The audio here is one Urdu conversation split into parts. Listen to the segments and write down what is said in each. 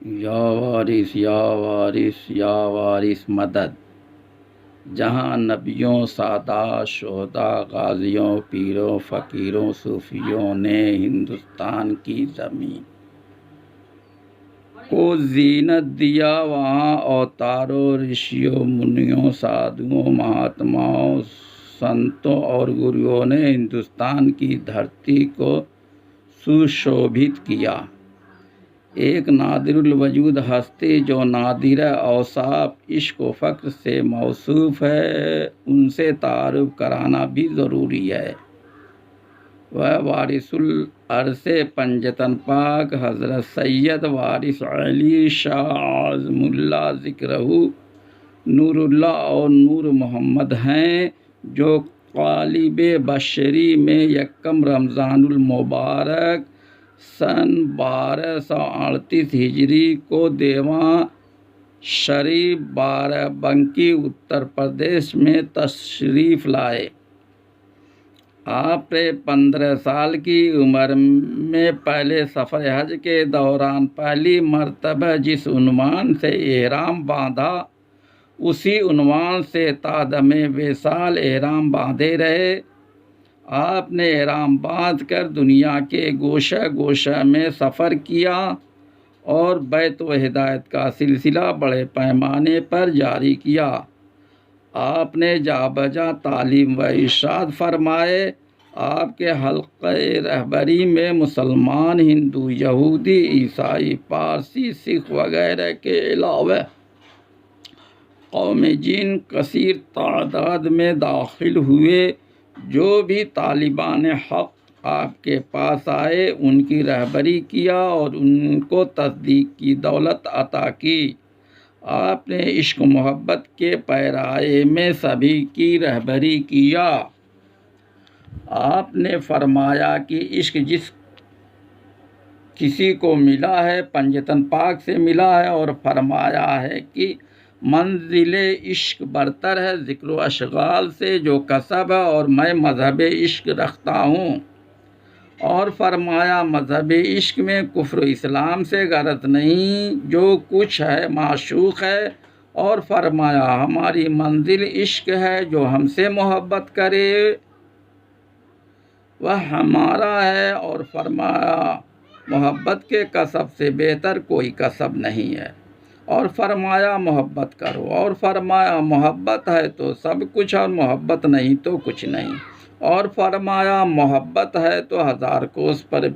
یا وارث یا وارث یا وارث مدد، جہاں نبیوں، سادات، شہداء، غازیوں، پیروں، فقیروں، صوفیوں نے ہندوستان کی زمین کو زینت دیا، وہاں اوتاروں، رشیوں، منیوں، سادھوؤں، مہاتماؤں، سنتوں اور گروؤں نے ہندوستان کی دھرتی کو سشوبھت کیا۔ ایک نادر الوجود ہستی جو نادر اوصاف عشق و فقر سے موصوف ہے، ان سے تعارف کرانا بھی ضروری ہے۔ وہ وارث العرش پنجتن پاک حضرت سید وارث علی شاہ اعظم اللہ ذکرہ نور اللہ اور نور محمد ہیں، جو قالب بشری میں یکم رمضان المبارک سن 1238 ہجری کو دیواں شریف بارہ-بنکی اتر پردیش میں تشریف لائے۔ آپ 15 سال کی عمر میں پہلے سفر حج کے دوران پہلی مرتبہ جس عنوان سے احرام باندھا، اسی عنوان سے تا دم وصال احرام باندھے رہے۔ آپ نے احرام باندھ کر دنیا کے گوشہ گوشہ میں سفر کیا اور بیعت و ہدایت کا سلسلہ بڑے پیمانے پر جاری کیا۔ آپ نے جا بجا تعلیم و ارشاد فرمائے۔ آپ کے حلقہ رہبری میں مسلمان، ہندو، یہودی، عیسائی، پارسی، سکھ وغیرہ کے علاوہ قوم جن کثیر تعداد میں داخل ہوئے۔ جو بھی طالبان حق آپ کے پاس آئے، ان کی رہبری کیا اور ان کو تصدیق کی دولت عطا کی۔ آپ نے عشق و محبت کے پیرائے میں سبھی کی رہبری کیا۔ آپ نے فرمایا کہ عشق جس کسی کو ملا ہے، پنجتن پاک سے ملا ہے، اور فرمایا ہے کہ منزل عشق برتر ہے ذکر و اشغال سے جو کسب ہے، اور میں مذہب عشق رکھتا ہوں۔ اور فرمایا مذہب عشق میں کفر و اسلام سے غرض نہیں، جو کچھ ہے معشوق ہے۔ اور فرمایا ہماری منزل عشق ہے، جو ہم سے محبت کرے وہ ہمارا ہے۔ اور فرمایا محبت کے کسب سے بہتر کوئی کسب نہیں ہے۔ اور فرمایا محبت کرو، اور فرمایا محبت ہے تو سب کچھ، اور محبت نہیں تو کچھ نہیں۔ اور فرمایا محبت ہے تو 1000 کوس پر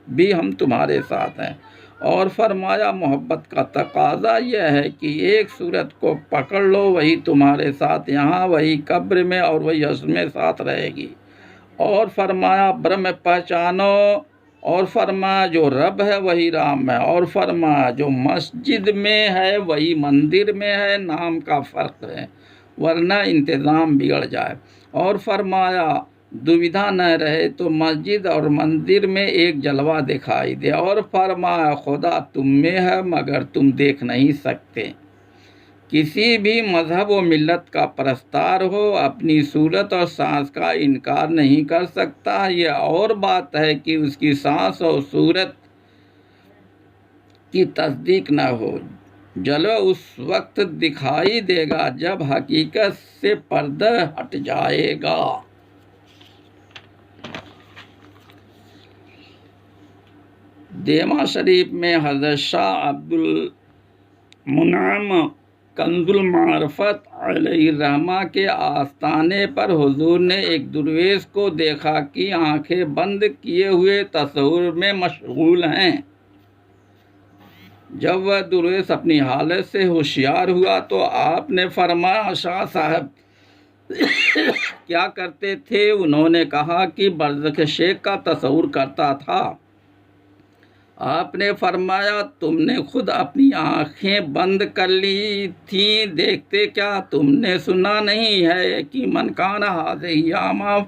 بھی ہم تمہارے ساتھ ہیں۔ اور فرمایا محبت کا تقاضا یہ ہے کہ ایک صورت کو پکڑ لو، وہی تمہارے ساتھ یہاں، وہی قبر میں، اور وہی حشر میں ساتھ رہے گی۔ اور فرمایا برہم پہچانو، اور فرمایا جو رب ہے وہی رام ہے۔ اور فرمایا جو مسجد میں ہے وہی مندر میں ہے، نام کا فرق ہے ورنہ انتظام بگڑ جائے۔ اور فرمایا دویدھا نہ رہے تو مسجد اور مندر میں ایک جلوہ دکھائی دے۔ اور فرمایا خدا تم میں ہے مگر تم دیکھ نہیں سکتے۔ کسی بھی مذہب و ملت کا پرستار ہو، اپنی صورت اور سانس کا انکار نہیں کر سکتا۔ یہ اور بات ہے کہ اس کی سانس اور صورت کی تصدیق نہ ہو۔ جلوہ اس وقت دکھائی دے گا جب حقیقت سے پردہ ہٹ جائے گا۔ دیواں شریف میں حضرت شاہ عبد المنعم کنز المعرفت علیہ الرحمہ کے آستانے پر حضور نے ایک درویش کو دیکھا کہ آنکھیں بند کیے ہوئے تصور میں مشغول ہیں۔ جب وہ درویش اپنی حالت سے ہوشیار ہوا تو آپ نے فرمایا شاہ صاحب کیا کرتے تھے؟ انہوں نے کہا کہ برزخ شیخ کا تصور کرتا تھا۔ آپ نے فرمایا تم نے خود اپنی آنکھیں بند کر لی تھیں، دیکھتے کیا؟ تم نے سنا نہیں ہے کہ من کان ھذہ اعمیٰ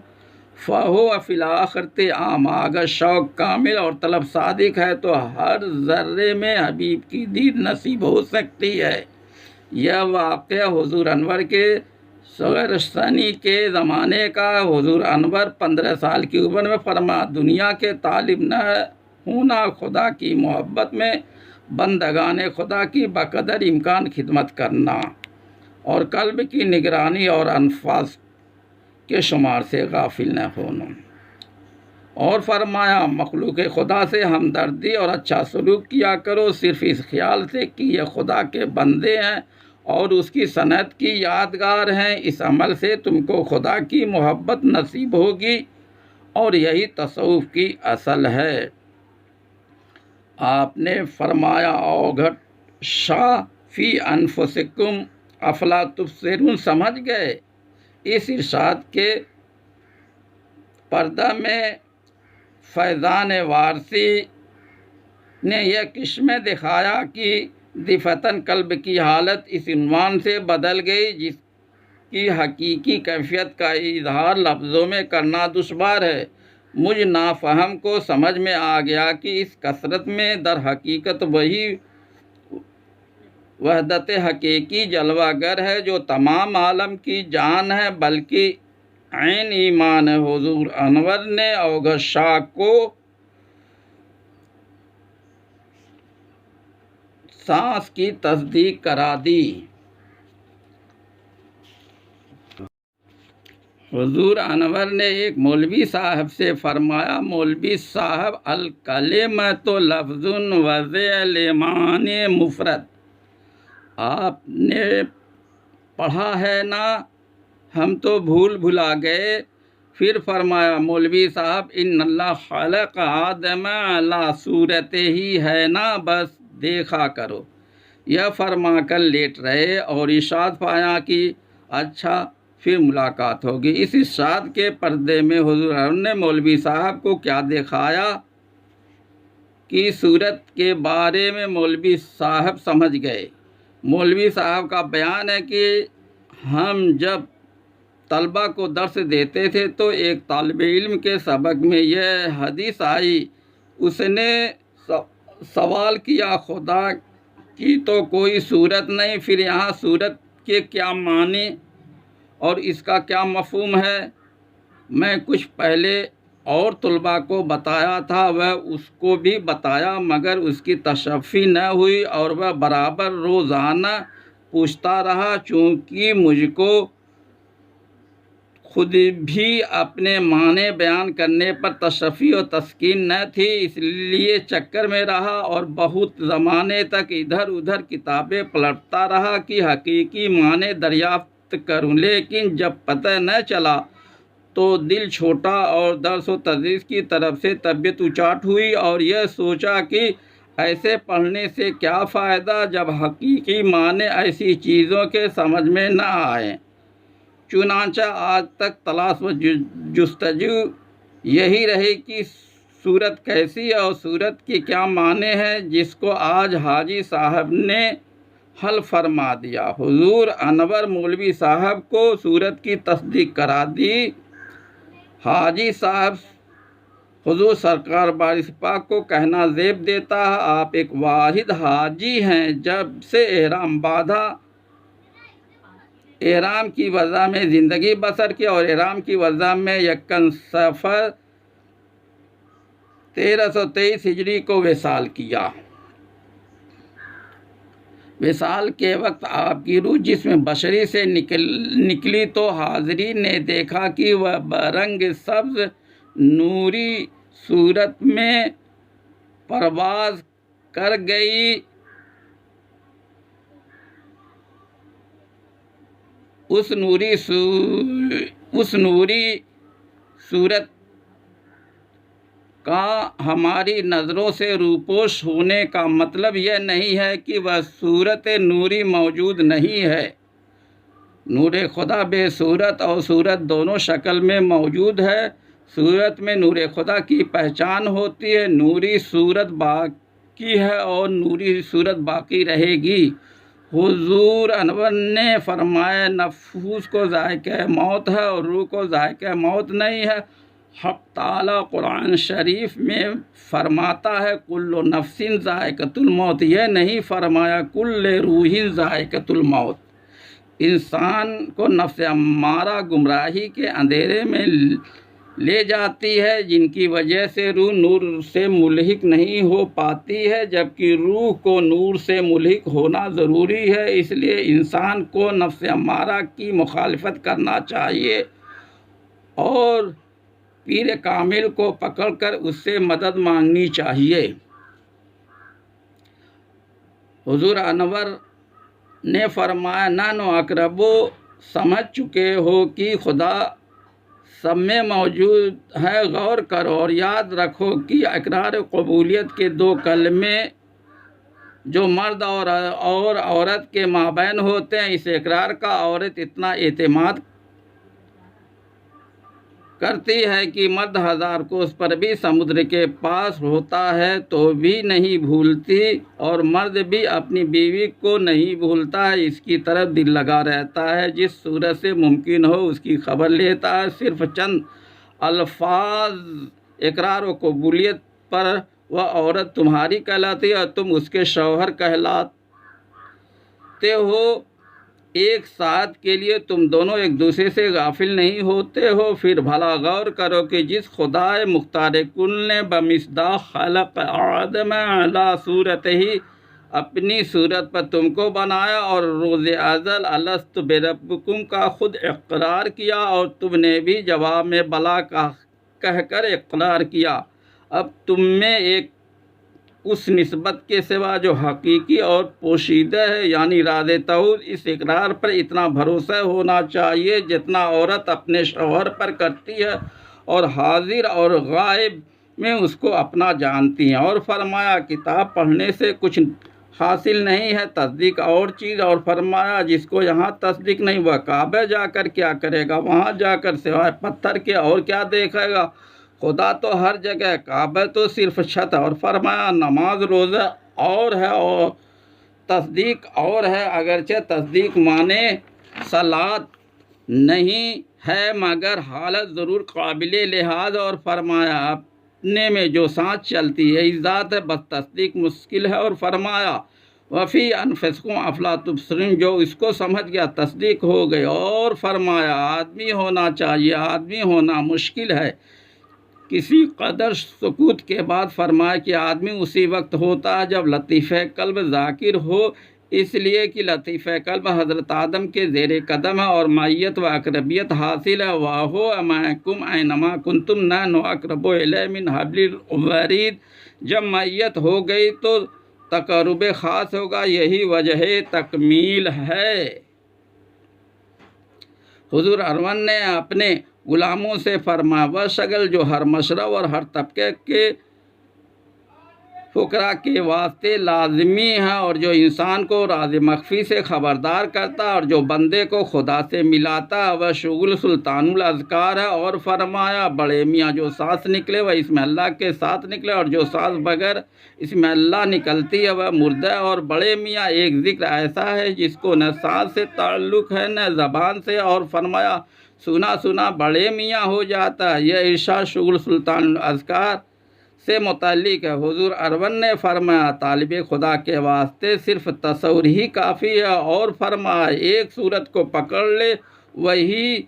فہو فی الآخرۃ اعمیٰ؟ اگر شوق کامل اور طلب صادق ہے تو ہر ذرے میں حبیب کی دید نصیب ہو سکتی ہے۔ یہ واقعہ حضور انور کے صغر ثانی کے زمانے کا۔ حضور انور 15 سال کی عمر میں فرمایا دنیا کے طالب نہ ہونا، خدا کی محبت میں بندگان خدا کی بقدر امکان خدمت کرنا، اور قلب کی نگرانی اور انفاس کے شمار سے غافل نہ ہونا۔ اور فرمایا مخلوق خدا سے ہمدردی اور اچھا سلوک کیا کرو، صرف اس خیال سے کہ یہ خدا کے بندے ہیں اور اس کی صنعت کی یادگار ہیں۔ اس عمل سے تم کو خدا کی محبت نصیب ہوگی اور یہی تصوف کی اصل ہے۔ آپ نے فرمایا اوگھٹ شاہ فی انفسکم افلا تبصرون، سمجھ گئے؟ اس ارشاد کے پردہ میں فیضان وارثی نے یہ کشمے دکھایا کہ دفتن قلب کی حالت اس عنوان سے بدل گئی جس کی حقیقی کیفیت کا اظہار لفظوں میں کرنا دشوار ہے۔ مجھ نافہم کو سمجھ میں آ گیا کہ اس کثرت میں در حقیقت وہی وحدت حقیقی جلوہ گر ہے جو تمام عالم کی جان ہے، بلکہ عین ایمان ہے۔ حضور انور نے اوگھٹ شاہ کو سانس کی تصدیق کرا دی۔ حضور انور نے ایک مولوی صاحب سے فرمایا، مولوی صاحب الکلمۃ لفظ وذیل معنی مفرد، آپ نے پڑھا ہے نا؟ ہم تو بھول بھلا گئے۔ پھر فرمایا مولوی صاحب ان اللہ خلق آدم علی صورتہ ہی ہے نا، بس دیکھا کرو۔ یہ فرما کر لیٹ رہے اور ارشاد پایا کہ اچھا پھر ملاقات ہوگی۔ اس ارشاد کے پردے میں حضور نے مولوی صاحب کو کیا دکھایا کہ صورت کے بارے میں مولوی صاحب سمجھ گئے۔ مولوی صاحب کا بیان ہے کہ ہم جب طلبہ کو درس دیتے تھے تو ایک طالب علم کے سبق میں یہ حدیث آئی، اس نے سوال کیا خدا کی تو کوئی صورت نہیں، پھر یہاں صورت کے کیا معنی اور اس کا کیا مفہوم ہے؟ میں کچھ پہلے اور طلباء کو بتایا تھا، وہ اس کو بھی بتایا مگر اس کی تشفی نہ ہوئی اور وہ برابر روزانہ پوچھتا رہا۔ چونکہ مجھ کو خود بھی اپنے معنی بیان کرنے پر تشفی و تسکین نہ تھی، اس لیے چکر میں رہا اور بہت زمانے تک ادھر ادھر کتابیں پلٹتا رہا کہ حقیقی معنی دریافت کروں، لیکن جب پتہ نہ چلا تو دل چھوٹا اور درس و تدریس کی طرف سے طبیعت اچاٹ ہوئی اور یہ سوچا کہ ایسے پڑھنے سے کیا فائدہ جب حقیقی معنی ایسی چیزوں کے سمجھ میں نہ آئیں۔ چنانچہ آج تک تلاش و جستجو یہی رہی کہ صورت کیسی ہے اور صورت کے کیا معنی ہے، جس کو آج حاجی صاحب نے حل فرما دیا۔ حضور انور مولوی صاحب کو صورت کی تصدیق کرا دی۔ حاجی صاحب حضور سرکار بارش پاک کو کہنا زیب دیتا ہے، آپ ایک واحد حاجی ہیں۔ جب سے احرام باندھا، احرام کی وضع میں زندگی بسر کی اور احرام کی وضع میں یکم صفر 1323 ہجری کو وصال کیا۔ وصال کے وقت آپ کی روح جسم بشری سے نکلی تو حاضرین نے دیکھا کہ وہ برنگ سبز نوری صورت میں پرواز کر گئی۔ اس نوری صورت کا ہماری نظروں سے روپوش ہونے کا مطلب یہ نہیں ہے کہ وہ صورت نوری موجود نہیں ہے۔ نور خدا بے صورت اور صورت دونوں شکل میں موجود ہے۔ صورت میں نور خدا کی پہچان ہوتی ہے، نوری صورت باقی ہے اور نوری صورت باقی رہے گی۔ حضور انور نے فرمایا نفوس کو ذائقہ موت ہے اور روح کو ذائقہ موت نہیں ہے۔ حق تعالیٰ قرآن شریف میں فرماتا ہے کل نفس ذائقۃ الموت، یہ نہیں فرمایا کل روح ذائقۃ الموت۔ انسان کو نفس امارہ گمراہی کے اندھیرے میں لے جاتی ہے، جن کی وجہ سے روح نور سے ملحق نہیں ہو پاتی ہے، جبکہ روح کو نور سے ملحق ہونا ضروری ہے۔ اس لیے انسان کو نفس امارہ کی مخالفت کرنا چاہیے اور پیر کامل کو پکڑ کر اس سے مدد مانگنی چاہیے۔ حضور انور نے فرمایا، نحن اقرب، سمجھ چکے ہو کہ خدا سب میں موجود ہے، غور کرو اور یاد رکھو کہ اقرار و قبولیت کے دو کلمے جو مرد اور عورت کے مابین ہوتے ہیں، اس اقرار کا عورت اتنا اعتماد کرتی ہے کہ مرد 1000 کوس پر بھی سمندر کے پاس ہوتا ہے تو بھی نہیں بھولتی، اور مرد بھی اپنی بیوی کو نہیں بھولتا ہے، اس کی طرف دل لگا رہتا ہے، جس صورت سے ممکن ہو اس کی خبر لیتا ہے۔ صرف چند الفاظ اقرار و قبولیت پر وہ عورت تمہاری کہلاتی ہے اور تم اس کے شوہر کہلاتے ہو۔ ایک ساتھ کے لیے تم دونوں ایک دوسرے سے غافل نہیں ہوتے ہو۔ پھر بھلا غور کرو کہ جس خدائے مختار کل نے بمصداق خلق آدم علی صورت ہی اپنی صورت پر تم کو بنایا اور روز ازل الست بربکم کا خود اقرار کیا، اور تم نے بھی جواب میں بلا کہہ کر اقرار کیا، اب تم میں ایک اس نسبت کے سوا جو حقیقی اور پوشیدہ ہے، یعنی راز توحید، اس اقرار پر اتنا بھروسہ ہونا چاہیے جتنا عورت اپنے شوہر پر کرتی ہے اور حاضر اور غائب میں اس کو اپنا جانتی ہیں۔ اور فرمایا، کتاب پڑھنے سے کچھ حاصل نہیں ہے، تصدیق اور چیز۔ اور فرمایا، جس کو یہاں تصدیق نہیں وہ کعبہ جا کر کیا کرے گا؟ وہاں جا کر سوائے پتھر کے اور کیا دیکھے گا؟ خدا تو ہر جگہ، کعبہ تو صرف چھت ہے۔ اور فرمایا، نماز روزہ اور ہے اور تصدیق اور ہے، اگرچہ تصدیق مانے صلات نہیں ہے مگر حالت ضرور قابل لحاظ۔ اور فرمایا، اپنے میں جو سانس چلتی ہے اس ذات ہے، بس تصدیق مشکل ہے۔ اور فرمایا، وفی انفسکم افلا تبصرون، جو اس کو سمجھ گیا تصدیق ہو گئی۔ اور فرمایا، آدمی ہونا چاہیے، آدمی ہونا مشکل ہے۔ کسی قدر سکوت کے بعد فرمایا کہ آدمی اسی وقت ہوتا ہے جب لطیفہ قلب ذاکر ہو، اس لیے کہ لطیفہ قلب حضرت آدم کے زیر قدم ہے اور معیت و اقربیت حاصل ہے۔ وَهُوَ مَعَكُمْ أَيْنَمَا كُنْتُمْ نَحْنُ أَقْرَبُ إِلَيْهِ مِنْ حَبْلِ الْوَرِيدِ، جب معیت ہو گئی تو تقرب خاص ہوگا، یہی وجہ تکمیل ہے۔ حضور انور نے اپنے غلاموں سے فرمایا، وہ شغل جو ہر مشرب اور ہر طبقے کے فقراء کے واسطے لازمی ہے، اور جو انسان کو راز مخفی سے خبردار کرتا ہے اور جو بندے کو خدا سے ملاتا ہے، وہ شغل سلطان الاذکار ہے۔ اور فرمایا، بڑے میاں جو سانس نکلے وہ اس میں اللہ کے ساتھ نکلے، اور جو سانس بغیر اس میں اللہ نکلتی ہے وہ مردہ ہے۔ اور بڑے میاں ایک ذکر ایسا ہے جس کو نہ سانس سے تعلق ہے نہ زبان سے۔ اور فرمایا، سنا سنا بڑے میاں ہو جاتا ہے، یہ ارشاد شغل سلطان الاذکار سے متعلق ہے۔ حضور انور نے فرمایا، طالب خدا کے واسطے صرف تصور ہی کافی ہے۔ اور فرمایا، ایک صورت کو پکڑ لے، وہی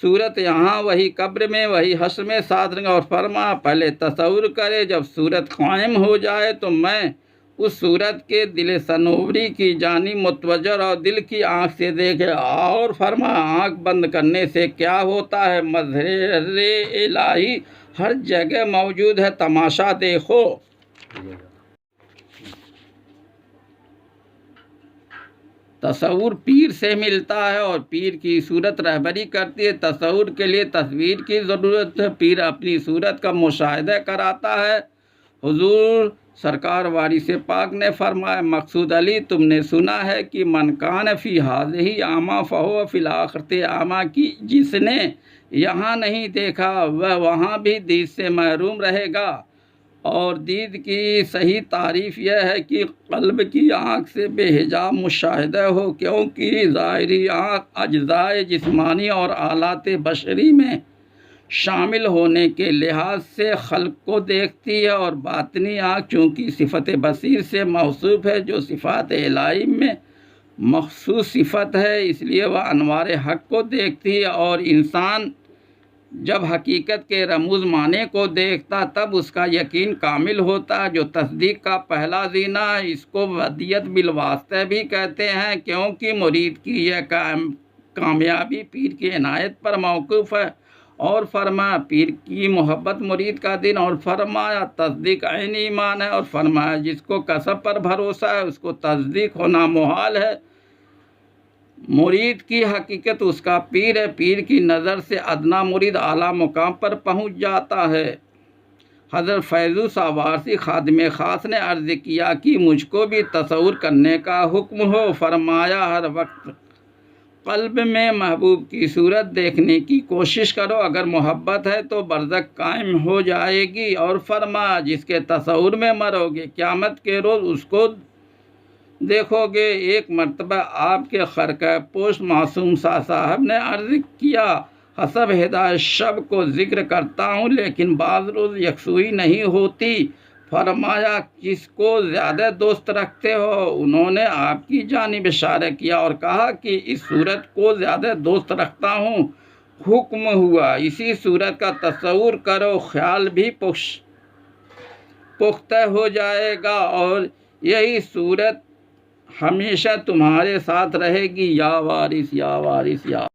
صورت یہاں، وہی قبر میں، وہی حشر میں ساتھ رہیں گے۔ اور فرمایا، پہلے تصور کرے، جب صورت قائم ہو جائے تو میں اس صورت کے دل صنوبری کی جانب متوجہ اور دل کی آنکھ سے دیکھے۔ اور فرمایا، آنکھ بند کرنے سے کیا ہوتا ہے؟ مظہر الہی ہر جگہ موجود ہے، تماشا دیکھو۔ تصور پیر سے ملتا ہے اور پیر کی صورت رہبری کرتی ہے۔ تصور کے لیے تصویر کی ضرورت ہے، پیر اپنی صورت کا مشاہدہ کراتا ہے۔ حضور سرکار وارث پاک نے فرمایا، مقصود علی، تم نے سنا ہے کہ من کان فی ہذہ اعمی فہو فی الآخرۃ اعمی، کی جس نے یہاں نہیں دیکھا وہ وہاں بھی دید سے محروم رہے گا۔ اور دید کی صحیح تعریف یہ ہے کہ قلب کی آنکھ سے بے حجاب مشاہدہ ہو، کیونکہ ظاہری آنکھ اجزائے جسمانی اور آلات بشری میں شامل ہونے کے لحاظ سے خلق کو دیکھتی ہے، اور باطنی آنکھ چونکہ صفت بصیر سے موصوف ہے جو صفات الہی میں مخصوص صفت ہے، اس لیے وہ انوار حق کو دیکھتی ہے۔ اور انسان جب حقیقت کے رموز معنی کو دیکھتا تب اس کا یقین کامل ہوتا، جو تصدیق کا پہلا زینہ ہے۔ اس کو ودیت بالواسطہ بھی کہتے ہیں، کیونکہ مرید کی یہ کامیابی پیر کی عنایت پر موقوف ہے۔ اور فرمایا پیر کی محبت مرید کا دین، اور فرمایا تصدیق عین ایمان ہے، اور فرمایا جس کو کسب پر بھروسہ ہے اس کو تصدیق ہونا محال ہے۔ مرید کی حقیقت اس کا پیر ہے، پیر کی نظر سے ادنا مرید اعلیٰ مقام پر پہنچ جاتا ہے۔ حضرت فیضو ساوارسی خادم خاص نے عرض کیا کہ مجھ کو بھی تصور کرنے کا حکم ہو۔ فرمایا ہر وقت قلب میں محبوب کی صورت دیکھنے کی کوشش کرو، اگر محبت ہے تو برزخ قائم ہو جائے گی۔ اور فرمایا جس کے تصور میں مرو گے قیامت کے روز اس کو دیکھو گے۔ ایک مرتبہ آپ کے خرقہ پوش معصوم شاہ صاحب نے عرض کیا، حسب ہدایت شب کو ذکر کرتا ہوں لیکن بعض روز یکسوئی نہیں ہوتی۔ فرمایا کس کو زیادہ دوست رکھتے ہو؟ انہوں نے آپ کی جانب اشارہ کیا اور کہا کہ اس صورت کو زیادہ دوست رکھتا ہوں۔ حکم ہوا اسی صورت کا تصور کرو، خیال بھی پختہ ہو جائے گا اور یہی صورت ہمیشہ تمہارے ساتھ رہے گی۔ یا وارث یا وارث یا